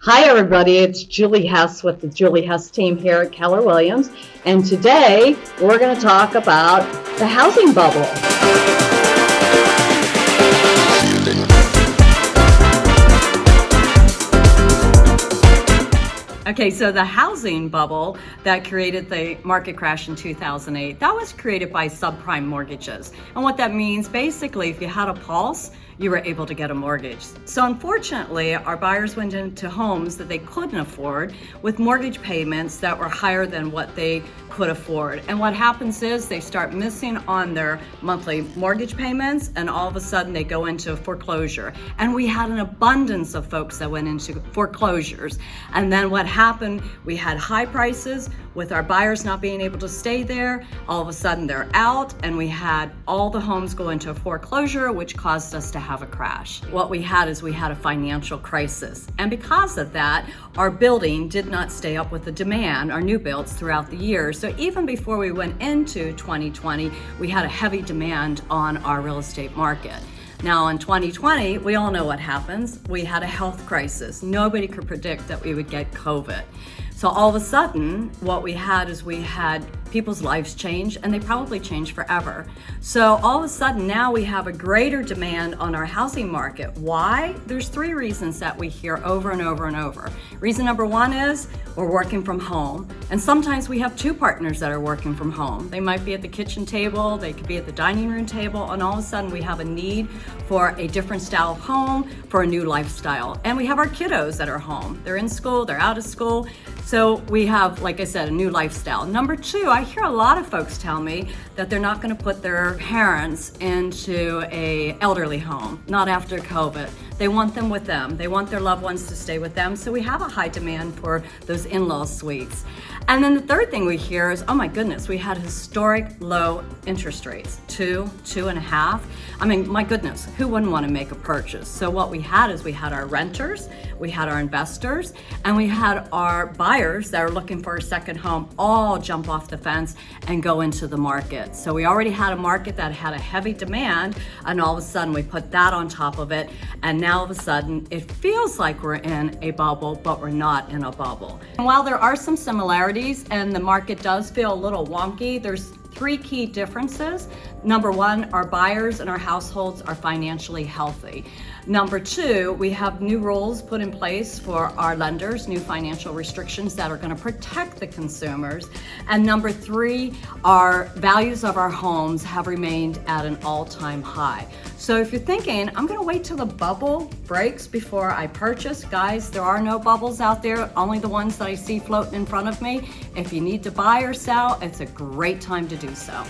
Hi everybody, it's Julie Hess with the Julie Hess team here at Keller Williams, and today we're going to talk about the housing bubble. Okay, so the housing bubble that created the market crash in 2008, that was created by subprime mortgages. And what that means, basically, if you had a pulse, you were able to get a mortgage. So unfortunately, our buyers went into homes that they couldn't afford with mortgage payments that were higher than what they could afford. And what happens is they start missing on their monthly mortgage payments, and all of a sudden they go into foreclosure. And we had an abundance of folks that went into foreclosures. And then what happened, we had high prices with our buyers not being able to stay there. All of a sudden they're out, and we had all the homes go into foreclosure, which caused us to have a crash. What we had is we had a financial crisis. And because of that, our building did not stay up with the demand, our new builds throughout the year. So even before we went into 2020, we had a heavy demand on our real estate market. Now in 2020, we all know what happens. We had a health crisis. Nobody could predict that we would get COVID. So all of a sudden, what we had is we had people's lives change, and they probably change forever. So all of a sudden now we have a greater demand on our housing market. Why? There's three reasons that we hear over and over and over. Reason number one is we're working from home. And sometimes we have two partners that are working from home. They might be at the kitchen table, they could be at the dining room table, and all of a sudden we have a need for a different style of home, for a new lifestyle. And we have our kiddos that are home. They're in school, they're out of school. So we have, like I said, a new lifestyle. Number two, I hear a lot of folks tell me that they're not going to put their parents into a elderly home, not after COVID. They want them with them. They want their loved ones to stay with them. So we have a high demand for those in-law suites. And then the third thing we hear is, oh my goodness, we had historic low interest rates, 2.5. I mean, my goodness, who wouldn't want to make a purchase? So what we had is we had our renters, we had our investors, and we had our buyers that are looking for a second home all jump off the fence and go into the market. So we already had a market that had a heavy demand, and all of a sudden we put that on top of it, and now all of a sudden it feels like we're in a bubble, but we're not in a bubble. And while there are some similarities and the market does feel a little wonky, there's three key differences. Number one, our buyers and our households are financially healthy. Number two, we have new rules put in place for our lenders, new financial restrictions that are going to protect the consumers. And number three, our values of our homes have remained at an all-time high. So if you're thinking, I'm going to wait till the bubble breaks before I purchase, guys, there are no bubbles out there, only the ones that I see floating in front of me. If you need to buy or sell, it's a great time to do so.